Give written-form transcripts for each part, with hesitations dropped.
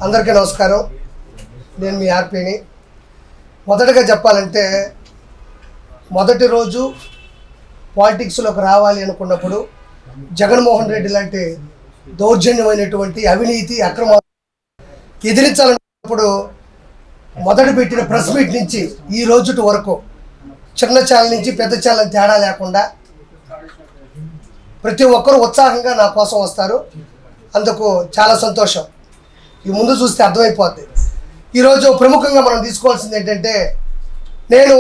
అందరికీ నమస్కారం. నేను మీ ఆర్పీని. మొదటగా చెప్పాలంటే మొదటి రోజు పాలిటిక్స్లోకి రావాలి అనుకున్నప్పుడు జగన్మోహన్ రెడ్డి లాంటి దౌర్జన్యమైనటువంటి అవినీతి అక్రమాలు ఎదిరించాలన్నప్పుడు మొదటి పెట్టిన ప్రెస్ మీట్ నుంచి ఈ రోజుటి వరకు చిన్న ఛానల్ నుంచి పెద్ద ఛానల్ తేడా లేకుండా ప్రతి ఒక్కరూ ఉత్సాహంగా నా కోసం వస్తారు. అందుకు చాలా సంతోషం. ఈ ముందు చూస్తే అర్థమైపోద్ది. ఈరోజు ప్రముఖంగా మనం తీసుకోవాల్సింది ఏంటంటే, నేను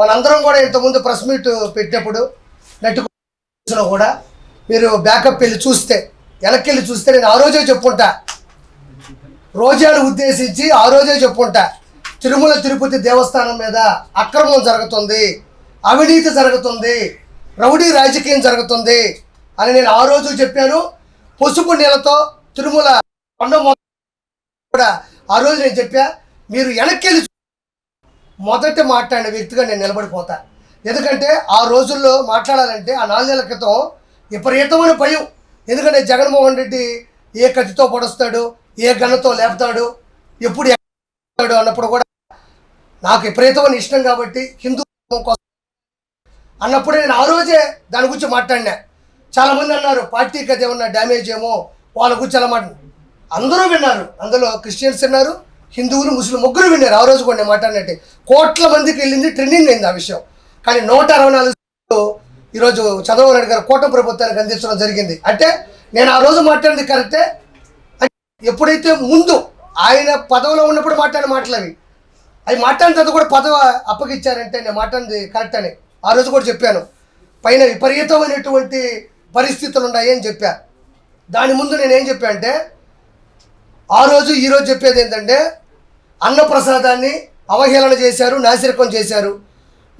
మనందరం కూడా ఇంతకుముందు ప్రెస్ మీట్ పెట్టినప్పుడు నెట్టుకున్నా కూడా మీరు బ్యాకప్ వెళ్ళి చూస్తే, వెనక్కి వెళ్ళి చూస్తే నేను ఆ రోజే చెప్పుకుంటా, రోజాను ఉద్దేశించి ఆ రోజే చెప్పుకుంటా, తిరుమల తిరుపతి దేవస్థానం మీద అక్రమం జరుగుతుంది, అవినీతి జరుగుతుంది, రౌడీ రాజకీయం జరుగుతుంది అని నేను ఆ రోజు చెప్పాను. పసుపు నీళ్ళతో తిరుమల కొండ కూడా ఆ రోజు నేను చెప్పా. మీరు వెనక్కి వెళ్ళి మొదట మాట్లాడిన వ్యక్తిగా నేను నిలబడిపోతా. ఎందుకంటే ఆ రోజుల్లో మాట్లాడాలంటే ఆ 4 నెలల క్రితం విపరీతమైన భయం. ఎందుకంటే జగన్మోహన్ రెడ్డి ఏ కత్తితో పొడుస్తాడు, ఏ గన్నతో లేపుతాడు, ఎప్పుడు ఎక్కడ అన్నప్పుడు కూడా నాకు విపరీతమైన ఇష్టం కాబట్టి హిందూ కోసం అన్నప్పుడే నేను ఆ రోజే దాని గురించి మాట్లాడినా. చాలామంది అన్నారు పార్టీకి అది ఏమన్నా డ్యామేజ్ ఏమో వాళ్ళ గురించి అలా అందరూ విన్నారు. అందులో క్రిస్టియన్స్ విన్నారు, హిందువులు, ముస్లిం ముగ్గురు విన్నారు. ఆ రోజు కూడా నేను మాట్లాడినట్టే కోట్ల మందికి వెళ్ళింది, ట్రెండింగ్ అయింది ఆ విషయం. కానీ 164 ఈరోజు చంద్రబాబు నాయుడు గారు కూటమి ప్రభుత్వానికి అందించడం జరిగింది. అంటే నేను ఆ రోజు మాట్లాడింది కరెక్టే. ఎప్పుడైతే ముందు ఆయన పదవిలో ఉన్నప్పుడు మాట్లాడిన మాటలు అవి మాట్లాడిన తర్వాత కూడా పదవి అప్పగిచ్చారంటే నేను మాట్లాడింది కరెక్ట్ అని ఆ రోజు కూడా చెప్పాను. పైన విపరీతమైనటువంటి పరిస్థితులు ఉన్నాయి అని చెప్పా. దాని ముందు నేనేం చెప్పా అంటే, ఆ రోజు ఈరోజు చెప్పేది ఏంటంటే, అన్నప్రసాదాన్ని అవహేళన చేశారు, నాసిరకం చేశారు,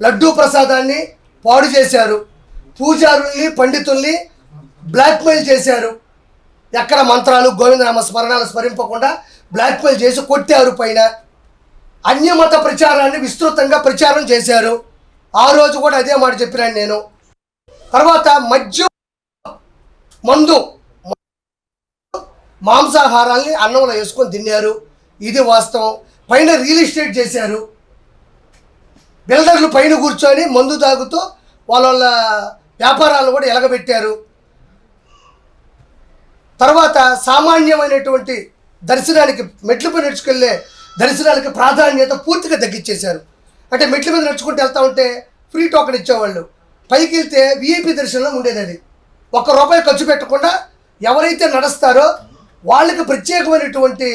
లడ్డూ ప్రసాదాన్ని పాడు చేశారు, పూజారుల్ని పండితుల్ని బ్లాక్మెయిల్ చేశారు, ఎక్కడ మంత్రాలు గోవిందనామ స్మరణాలు స్మరింపకుండా బ్లాక్మెయిల్ చేసి కొట్టారు, పైన అన్యమత ప్రచారాన్ని విస్తృతంగా ప్రచారం చేశారు. ఆ రోజు కూడా అదే మాట చెప్పినాను నేను. తర్వాత మద్యం, మందు, మాంసాహారాల్ని అన్నంలో వేసుకొని తిన్నారు, ఇది వాస్తవం. పైన రియల్ ఎస్టేట్ చేశారు, బిల్డర్లు పైన కూర్చొని మందు తాగుతూ వాళ్ళ వ్యాపారాలను కూడా ఎలగబెట్టారు. తర్వాత సామాన్యమైనటువంటి దర్శనానికి మెట్లపై నడుచుకెళ్ళే దర్శనానికి ప్రాధాన్యత పూర్తిగా తగ్గించేశారు. అంటే మెట్ల మీద నడుచుకుంటూ వెళ్తూ ఉంటే ఫ్రీ టోకెన్ ఇచ్చేవాళ్ళు, పైకి వెళ్తే విఐపి దర్శనంలో ఉండేది. అది ₹1 ఖర్చు పెట్టకుండా ఎవరైతే నడుస్తారో వాళ్ళకి ప్రత్యేకమైనటువంటి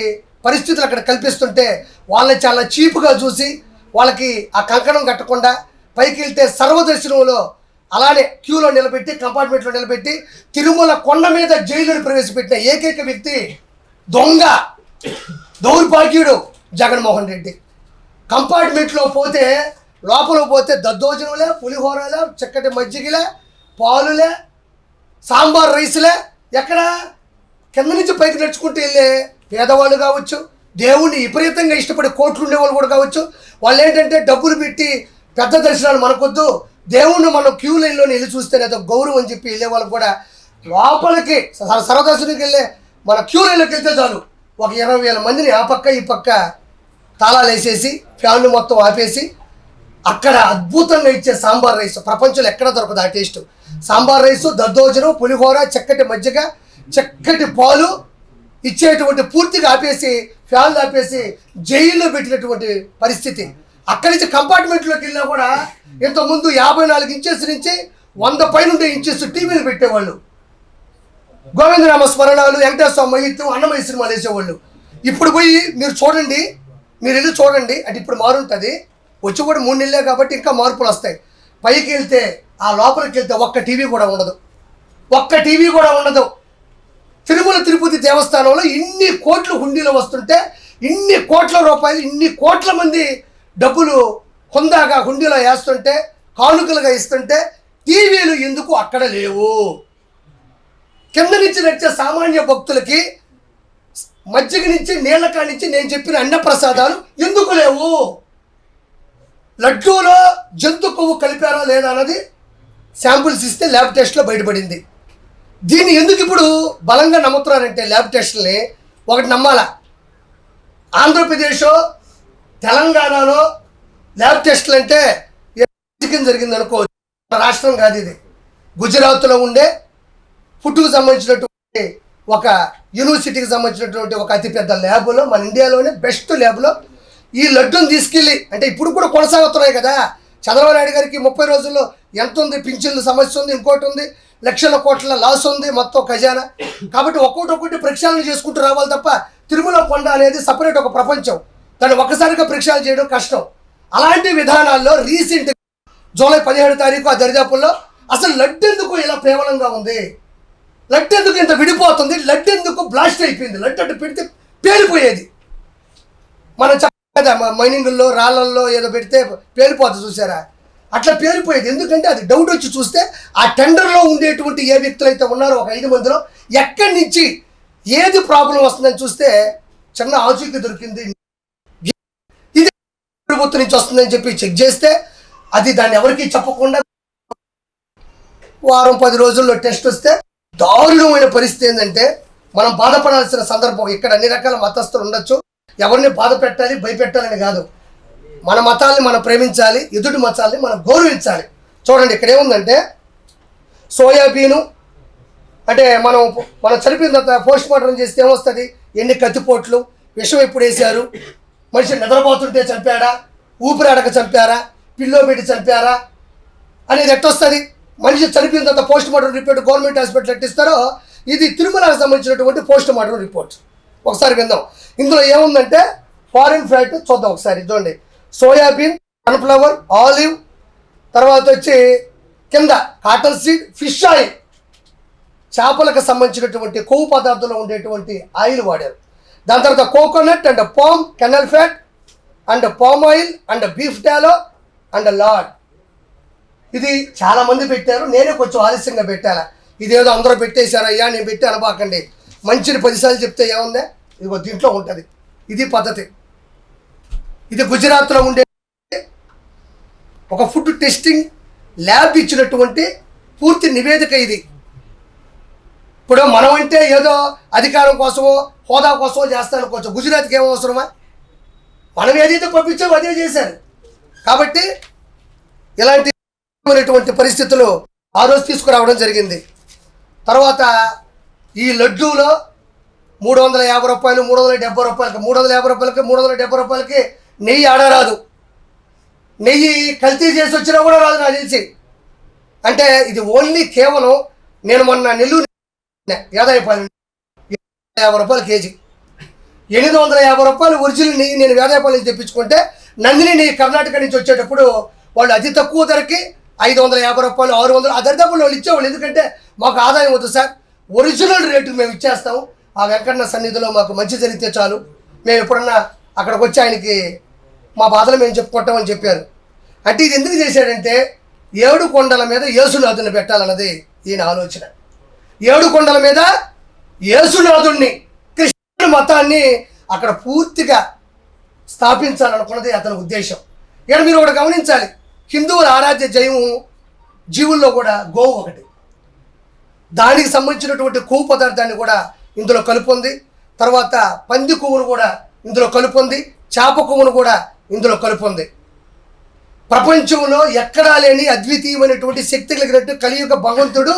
పరిస్థితులు అక్కడ కల్పిస్తుంటే వాళ్ళని చాలా చీప్గా చూసి వాళ్ళకి ఆ కంకణం కట్టకుండా పైకి వెళ్తే సర్వదర్శనంలో అలానే క్యూలో నిలబెట్టి, కంపార్ట్మెంట్లో నిలబెట్టి, తిరుమల కొండ మీద జైలుని ప్రవేశపెట్టిన ఏకైక వ్యక్తి దొంగ దౌర్భాగ్యుడు జగన్మోహన్ రెడ్డి. కంపార్ట్మెంట్లో పోతే, లోపల పోతే దద్దోజనంలే, పులిహోరలే, చక్కటి మజ్జిగలే, పాలులే, సాంబార్ రైసులే, ఎక్కడ కింద నుంచి పైకి నడుచుకుంటూ వెళ్ళే పేదవాళ్ళు కావచ్చు, దేవుణ్ణి విపరీతంగా ఇష్టపడే కోట్లు ఉండేవాళ్ళు కూడా కావచ్చు. వాళ్ళు ఏంటంటే డబ్బులు పెట్టి పెద్ద దర్శనాలు మనకొద్దు, దేవుణ్ణి మనం క్యూ లైన్లో వెళ్ళి చూస్తేనే అదో గౌరవం అని చెప్పి వెళ్ళే వాళ్ళు కూడా లోపలికి సర్వదర్శనానికి వెళ్ళే మన క్యూ లైన్లోకి వెళ్తే చాలు ఒక 20,000 మందిని ఆ పక్క ఈ పక్క తాళాలు వేసేసి ఫ్యాన్లు మొత్తం ఆపేసి అక్కడ అద్భుతంగా ఇచ్చే సాంబార్ రైస్ ప్రపంచంలో ఎక్కడ దొరకదు ఆ టేస్ట్. సాంబార్ రైసు, దద్దోజనం, పులిహోర, చక్కటి మజ్జిగ, చక్కటి పాలు ఇచ్చేటువంటి పూర్తిగా ఆపేసి ఫ్యాన్లు ఆపేసి జైల్లో పెట్టినటువంటి పరిస్థితి. అక్కడి నుంచి కంపార్ట్మెంట్లోకి వెళ్ళినా కూడా ఇంతకుముందు 54 ఇంచెస్ నుంచి 100 పైన ఉండే ఇంచెస్ టీవీలు పెట్టేవాళ్ళు, గోవిందనామ స్మరణాలు, వెంకటేశ్వర మహిత్యం, అన్నమయ్య సినిమాలు వేసేవాళ్ళు. ఇప్పుడు పోయి మీరు చూడండి, మీరు వెళ్ళి చూడండి. అంటే ఇప్పుడు మారుంటుంది, వచ్చి కూడా 3 నెలలే కాబట్టి ఇంకా మార్పులు వస్తాయి. పైకి వెళ్తే ఆ లోపలికి వెళ్తే ఒక్క టీవీ కూడా ఉండదు, ఒక్క టీవీ కూడా ఉండదు. తిరుమల తిరుపతి దేవస్థానంలో ఇన్ని కోట్లు హుండీలో వస్తుంటే, ఇన్ని కోట్ల రూపాయలు, ఇన్ని కోట్ల మంది డబ్బులు హుందాగా హుండీలో వేస్తుంటే, కానుకలుగా ఇస్తుంటే టీవీలు ఎందుకు అక్కడ లేవు? కింద నుంచి నడిచే సామాన్య భక్తులకి మజ్జిగ నుంచి నీళ్ళ కానించి నేను చెప్పిన అన్నప్రసాదాలు ఎందుకు లేవు? లడ్డూలో జంతు కొవ్వు కలిపారా లేదా అన్నది శాంపుల్స్ ఇస్తే ల్యాబ్ టెస్ట్లో బయటపడింది. దీన్ని ఎందుకు ఇప్పుడు బలంగా నమ్ముతున్నారంటే ల్యాబ్ టెస్టుల్ని ఒకటి నమ్మాలా, ఆంధ్రప్రదేశ్ తెలంగాణలో ల్యాబ్ టెస్టులు అంటే కింద జరిగింది అనుకోవచ్చు. రాష్ట్రం కాదు ఇది. గుజరాత్లో ఉండే ఫుడ్కు సంబంధించినటువంటి ఒక యూనివర్సిటీకి సంబంధించినటువంటి ఒక అతిపెద్ద ల్యాబ్లో, మన ఇండియాలోనే బెస్ట్ ల్యాబ్లో ఈ లడ్డూని తీసుకెళ్ళి, అంటే ఇప్పుడు కూడా కొనసాగుతున్నాయి కదా. చంద్రబాబు నాయుడు గారికి 30 రోజుల్లో ఎంత ఉంది, పింఛన్ల సమస్య ఉంది, ఇంకోటి ఉంది, లక్షల కోట్ల లాస్ ఉంది మొత్తం ఖజానా. కాబట్టి ఒక్కొక్కటి ప్రక్షాళన చేసుకుంటూ రావాలి తప్ప తిరుమల కొండ అనేది సపరేట్ ఒక ప్రపంచం. దాన్ని ఒక్కసారిగా ప్రక్షాళన చేయడం కష్టం. అలాంటి విధానాల్లో రీసెంట్ జూలై 17 తారీఖు ఆ దరిదాపుల్లో అసలు లడ్డు ఎందుకు ఇలా కేవలంగా ఉంది, లడ్డు ఎందుకు ఇంత విడిపోతుంది, లడ్డు ఎందుకు బ్లాస్ట్ అయిపోయింది, లడ్డు అడ్డు పెడితే పేలిపోయేది. మనం కదా మైనింగుల్లో రాళ్ళల్లో ఏదో పెడితే పేలిపోతుంది చూసారా, అట్లా పేలిపోయేది. ఎందుకంటే అది డౌట్ వచ్చి చూస్తే ఆ టెండర్లో ఉండేటువంటి ఏ వ్యక్తులు అయితే ఉన్నారో ఒక 5 మందిలో ఎక్కడి నుంచి ఏది ప్రాబ్లం వస్తుందని చూస్తే చిన్న ఆచూకీ దొరికింది. ఇది ప్రభుత్వం నుంచి వస్తుందని చెప్పి చెక్ చేస్తే అది దాన్ని ఎవరికి చెప్పకుండా వారం 10 రోజుల్లో టెస్ట్ వస్తే దారుణమైన పరిస్థితి ఏంటంటే మనం బాధపడాల్సిన సందర్భం. ఇక్కడ అన్ని రకాల మతస్థులు ఉండొచ్చు, ఎవరిని బాధ పెట్టాలి భయపెట్టాలని కాదు. మన మతాల్ని మనం ప్రేమించాలి, ఎదుటి మతాల్ని మనం గౌరవించాలి. చూడండి ఇక్కడ ఏముందంటే సోయాబీను అంటే మనం చనిపోయిన తర్వాత పోస్ట్ మార్టం చేస్తే ఏమొస్తుంది, ఎన్ని కత్తిపోట్లు, విషం ఎప్పుడు వేశారు, మనిషి నిద్రపోతుంటే చంపాడా, ఊపిరాడక చంపారా, పిల్లో పెట్టి చంపారా అనేది ఎట్టొస్తుంది. మనిషి చనిపోయిన తర్వాత post mortem report government hospital ఎట్టిస్తారో ఇది తిరుమలకు సంబంధించినటువంటి పోస్ట్ మార్టం రిపోర్ట్. ఒకసారి విందాం. ఇందులో ఏముందంటే ఫారిన్ ఫ్యాట్ చూద్దాం ఒకసారి. చూడండి, సోయాబీన్, సన్ఫ్లవర్, ఆలివ్, తర్వాత వచ్చి కింద కాటన్ సీడ్, ఫిష్ ఆయిల్, చేపలకు సంబంధించినటువంటి కొవ్వు పదార్థంలో ఉండేటువంటి ఆయిల్ వాడారు. దాని తర్వాత coconut and palm kernel fat and palm oil and beef tallow and lard. ఇది చాలామంది పెట్టారు, నేనే కొంచెం ఆలస్యంగా పెట్టాలా. ఇదేదో అందరూ పెట్టేశారు, అయ్యా నేను పెట్టి అనబాకండి. మంచిని 10 సార్లు చెప్తే ఏముంది, ఇదిగో దీంట్లో ఉంటుంది. ఇది పద్ధతి. ఇది గుజరాత్లో ఉండే ఒక ఫుడ్ టెస్టింగ్ ల్యాబ్ ఇచ్చినటువంటి పూర్తి నివేదిక ఇది. ఇప్పుడు మనం అంటే ఏదో అధికారం కోసమో హోదా కోసమో చేస్తానుకోవచ్చు, గుజరాత్కి ఏమో అవసరమా? మనం ఏదైతే పంపించామో అదే చేశారు. కాబట్టి ఇలాంటి పరిస్థితులు ఆ రోజు తీసుకురావడం జరిగింది. తర్వాత ఈ లడ్డూలో 350 రూపాయలు, 370 రూపాయలకి, 350 రూపాయలకి, 370 రూపాయలకి నెయ్యి ఆడరాదు. నెయ్యి కల్తీ చేసి వచ్చినా కూడా రాదు నాకు తెలిసి. అంటే ఇది ఓన్లీ కేవలం నేను మొన్న నెల్లూరు వేదాయపాలెం 50 రూపాయలు కేజీ, 850 రూపాయలు ఒరిజినల్ నెయ్యి నేను వేదాయపాలెం నుంచి తెప్పించుకుంటే నందిని నెయ్యి కర్ణాటక నుంచి వచ్చేటప్పుడు వాళ్ళు అతి తక్కువ ధరకి 550 రూపాయలు, 600 ఆ దరిదాపుల్లో వాళ్ళు ఇచ్చేవాళ్ళు. ఎందుకంటే మాకు ఆదాయం వద్దు సార్, ఒరిజినల్ రేటు మేము ఇచ్చేస్తాము, ఆ వెంకన్న సన్నిధిలో మాకు మంచి జరిగితే చాలు, మేము ఎప్పుడన్నా అక్కడికి వచ్చి ఆయనకి మా బాధలు మేము చెప్పుకుంటామని చెప్పారు. అంటే ఇది ఎందుకు చేశాడంటే 7 కొండల మీద యేసునాథుని పెట్టాలన్నది ఈయన ఆలోచన. 7 కొండల మీద యేసునాథుణ్ణి, క్రిస్టియన్ మతాన్ని అక్కడ పూర్తిగా స్థాపించాలనుకున్నది అతని ఉద్దేశం. ఇక్కడ మీరు ఒకటి గమనించాలి, హిందువుల ఆరాధ్య జైవం జీవుల్లో కూడా గోవు ఒకటి. దానికి సంబంధించినటువంటి కొవ్వు పదార్థాన్ని కూడా ఇందులో కలుపుంది. తర్వాత పంది కొవ్వును కూడా ఇందులో కలుపుంది, చేప కొవ్వును కూడా ఇందులో కలుపుంది. ప్రపంచంలో ఎక్కడా లేని అద్వితీయమైనటువంటి శక్తి కలిగినట్టు కలియుగ భగవంతుడు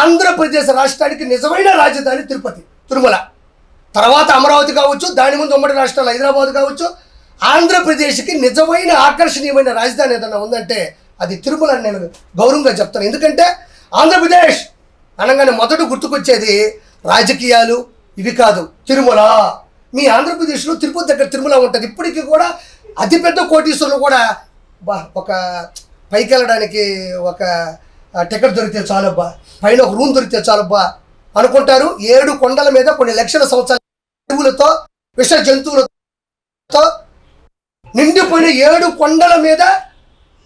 ఆంధ్రప్రదేశ్ రాష్ట్రానికి నిజమైన రాజధాని తిరుమల. తర్వాత అమరావతి కావచ్చు, దాని ముందు ఉమ్మడి రాష్ట్రాలు హైదరాబాద్ కావచ్చు, ఆంధ్రప్రదేశ్కి నిజమైన ఆకర్షణీయమైన రాజధాని ఏదైనా ఉందంటే అది తిరుమల అని నేను గౌరవంగా చెప్తాను. ఎందుకంటే ఆంధ్రప్రదేశ్ అనగానే మొదట గుర్తుకొచ్చేది రాజకీయాలు ఇవి కాదు, తిరుమల. మీ ఆంధ్రప్రదేశ్లో తిరుపతి దగ్గర తిరుమల ఉంటుంది. ఇప్పటికీ కూడా అతిపెద్ద కోటీశ్వరులు కూడా ఒక పైకి వెళ్ళడానికి ఒక టికెట్ దొరికితే చాలబ్బా, పైన ఒక రూమ్ దొరికితే చాలబ్బా అనుకుంటారు. 7 కొండల మీద కొన్ని లక్షల సంవత్సరాల జీవులతో, విష జంతువులతో నిండిపోయిన 7 కొండల మీద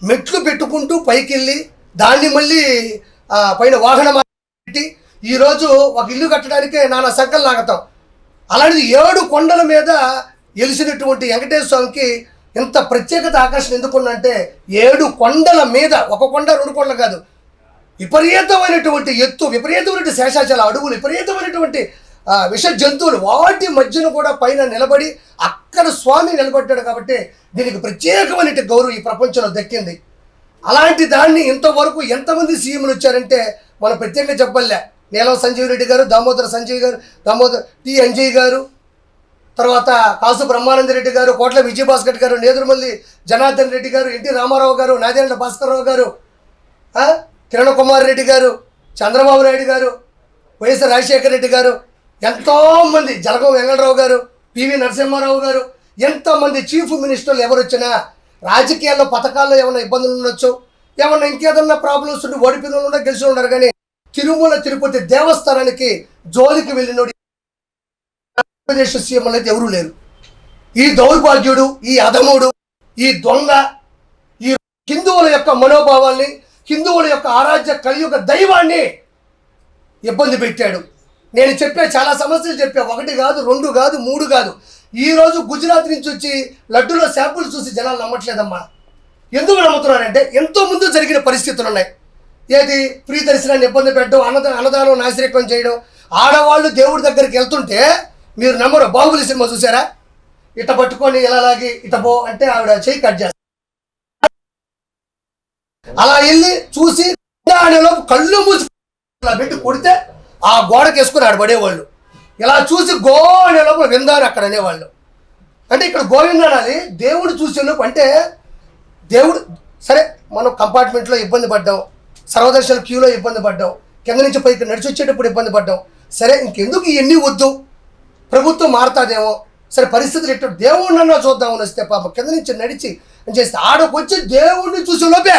మెట్లు పెట్టుకుంటూ పైకి వెళ్ళి దాన్ని మళ్ళీ పైన వాహనం పెట్టి ఈరోజు ఒక ఇల్లు కట్టడానికే నానా సంకలు లాగతాం. అలాంటిది 7 కొండల మీద వెలిసినటువంటి వెంకటేశ్వర స్వామికి ఇంత ప్రత్యేకత ఆకర్షణ ఎందుకున్నంటే 7 కొండల మీద, ఒక కొండ 2 కొండలు కాదు, విపరీతమైనటువంటి ఎత్తు, విపరీతమైనటువంటి శేషాచల అడవులు, విపరీతమైనటువంటి విష జంతువులు వాటి మధ్యన కూడా పైన నిలబడి అక్కడ స్వామి నిలబడ్డాడు కాబట్టి దీనికి ప్రత్యేకమైన గౌరవం ఈ ప్రపంచంలో దక్కింది. అలాంటి దాన్ని ఇంతవరకు ఎంతమంది సీఎంలు వచ్చారంటే మనం ప్రత్యేకంగా చెప్పలే. నీలం సంజీవ్ రెడ్డి గారు, దామోదర సంజయ్ గారు, దామోదర్ టి అంజయ్ గారు, తర్వాత కాసు బ్రహ్మానంద రెడ్డి గారు, కోట్ల విజయభాస్కర్ గారు, నేదురుమల్లి జనార్దన్ రెడ్డి గారు, ఎన్టీ రామారావు గారు, నాదేళ్ల భాస్కర్రావు గారు, కిరణ్ కుమార్ రెడ్డి గారు, చంద్రబాబు నాయుడు గారు, వైఎస్ రాజశేఖర రెడ్డి గారు, ఎంతోమంది, జలగం వెంకటరావు గారు, పివి నరసింహారావు గారు, ఎంతోమంది చీఫ్ మినిస్టర్లు ఎవరు వచ్చినా రాజకీయాల్లో పథకాల్లో ఏమైనా ఇబ్బందులు ఉండొచ్చు, ఏమన్నా ఇంకేదన్నా ప్రాబ్లమ్స్ ఉండి ఓడిపోయిన వాళ్ళు ఉన్నా గెలిచి ఉన్నారు. కానీ తిరుమల తిరుపతి దేవస్థానానికి జోలికి వెళ్ళినోడు ఆంధ్రప్రదేశ్ సీఎం అనేది ఎవరూ లేరు. ఈ దౌర్భాగ్యుడు, ఈ అధముడు, ఈ దొంగ ఈ హిందువుల యొక్క మనోభావాల్ని, హిందువుల యొక్క ఆరాధ్య కలియుగ దైవాన్ని ఇబ్బంది పెట్టాడు. నేను చెప్పే చాలా సమస్యలు చెప్పా, 1 కాదు, 2 కాదు, 3 కాదు. ఈరోజు గుజరాత్ నుంచి వచ్చి లడ్డూలో శాంపుల్ చూసి జనాలు నమ్మట్లేదమ్మా. ఎందుకు నమ్ముతున్నారంటే ఎంతో ముందు జరిగిన పరిస్థితులు ఉన్నాయి. ఏది ఫ్రీ దర్శనాన్ని ఇబ్బంది పెట్టడం, అన్నదానం నాసిరకం చేయడం. ఆడవాళ్ళు దేవుడి దగ్గరికి వెళ్తుంటే మీరు నమ్మరు, బాహుబలి సినిమా చూసారా? ఇట పట్టుకొని ఇలా లాగి ఇట పో అంటే ఆవిడ చేయి కట్ చేస్తారు. అలా వెళ్ళి చూసి అనేలోపు కళ్ళు మూసి పెట్టి కొడితే ఆ గోడకి వేసుకుని ఆడ పడేవాళ్ళు. ఇలా చూసి గో అనేలోపు విందారు అక్కడ అనేవాళ్ళు. అంటే ఇక్కడ గోవింద అనాలి, దేవుడు చూసేలోపు. అంటే దేవుడు సరే, మనం కంపార్ట్మెంట్లో ఇబ్బంది పడ్డాం, సర్వదర్శన క్యూలో ఇబ్బంది పడ్డాం, కింద నుంచి పైకి నడిచి వచ్చేటప్పుడు ఇబ్బంది పడ్డాం. సరే ఇంకెందుకు ఇవన్నీ వద్దు, ప్రభుత్వం మారుతాదేమో, సరే పరిస్థితులు ఎట్టు దేవుడినన్నా చూద్దామని వస్తే పాప కింద నుంచి నడిచి అని చేస్తే ఆడకొచ్చి దేవుడిని చూసే లోపే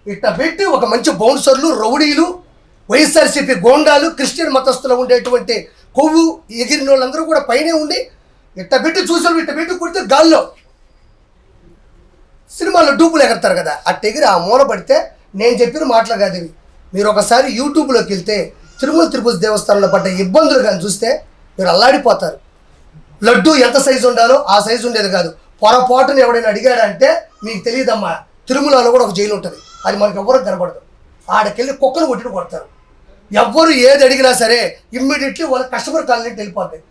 ఇట్లా పెట్టి ఒక మంచి బౌన్సర్లు, రౌడీలు, వైఎస్ఆర్సీపీ గోండాలు, క్రిస్టియన్ మతస్థులు ఉండేటువంటి కొవ్వు ఎగిరిన వాళ్ళందరూ కూడా పైనే ఉండి ఇట్ట పెట్టి చూసారు. ఇట్ట పెట్టి కొడితే గాల్లో సినిమాలో డూపులు ఎగరతారు కదా, అట్ట ఎగిరి ఆ మూల పడితే నేను చెప్పిన మాటలు కాదు ఇవి. మీరు ఒకసారి యూట్యూబ్లోకి వెళ్తే తిరుమల తిరుపతి దేవస్థానంలో పడ్డ ఇబ్బందులు కానీ చూస్తే మీరు అల్లాడిపోతారు. లడ్డు ఎంత సైజు ఉండాలో ఆ సైజు ఉండేది కాదు. పొరపాటును ఎవడైనా అడిగాడంటే మీకు తెలియదమ్మా, తిరుమలలో కూడా ఒక జైలు ఉంటుంది, అది మనకు ఎవరికి కనబడదు. ఆడకెళ్ళి కుక్కను కొట్టిన కొడతారు. ఎవ్వరు ఏది అడిగినా సరే ఇమ్మీడియట్లీ వాళ్ళ కస్టమర్ కాలనీ వెళ్ళిపోతాయి.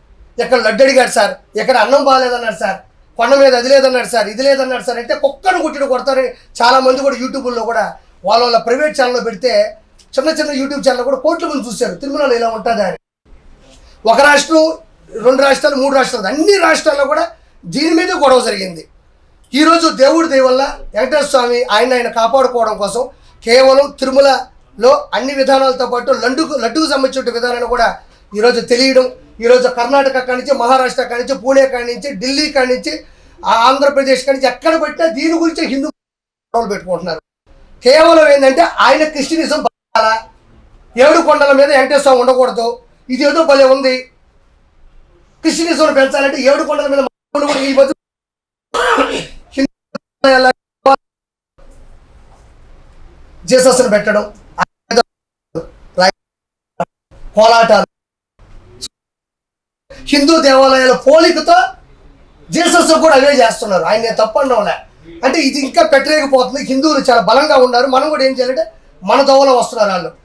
ఎక్కడ లడ్డు అడిగాడు సార్, ఎక్కడ అన్నం బాగాలేదన్నాడు సార్, కొండ మీద అది లేదన్నాడు సార్, ఇది లేదన్నాడు సార్ అంటే కుక్కను కొట్టిన కొడతారు. చాలామంది కూడా యూట్యూబ్లో కూడా వాళ్ళ ప్రైవేట్ ఛానల్లో పెడితే చిన్న చిన్న యూట్యూబ్ ఛానల్ కూడా కోట్ల మంది చూశారు తిరుమలలో ఇలా ఉంటుందా అని. 1 రాష్ట్రం, 2 రాష్ట్రాలు, 3 రాష్ట్రాలు, అన్ని రాష్ట్రాల్లో కూడా దీని మీద గొడవ జరిగింది. ఈరోజు దేవుడి దయ వల్ల వెంకటేశ్వర స్వామి ఆయన కాపాడుకోవడం కోసం కేవలం తిరుమలలో అన్ని విధానాలతో పాటు లడ్డుకు సంబంధించిన విధానాన్ని కూడా ఈరోజు తెలియడం. ఈరోజు కర్ణాటక కాడి నుంచి, మహారాష్ట్ర కాడి నుంచి, పూణే కాడి నుంచి, ఢిల్లీ కాడి నుంచి, ఆంధ్రప్రదేశ్ కాడి నుంచి ఎక్కడ పెట్టినా దీని గురించి హిందూ గొడవలు పెట్టుకుంటున్నారు. కేవలం ఏంటంటే ఆయన క్రిస్టియనిజం బాగా 7 కొండల మీద వెంకటేశ్వర స్వామి ఉండకూడదు, ఇది ఏదో భలే ఉంది. క్రిస్టియనిజం పెంచాలంటే 7 కొండల మీద ఈ మధ్య జీసస్ను పెట్టడం, కోలాటాలు, హిందూ దేవాలయాల పోలికతో జీసస్ కూడా అవే చేస్తున్నారు. ఆయన తప్పండంలే. అంటే ఇది ఇంకా పెట్టలేకపోతుంది. హిందువులు చాలా బలంగా ఉన్నారు. మనం కూడా ఏం చేయాలంటే మన దోవలో వస్తున్నారు వాళ్ళు.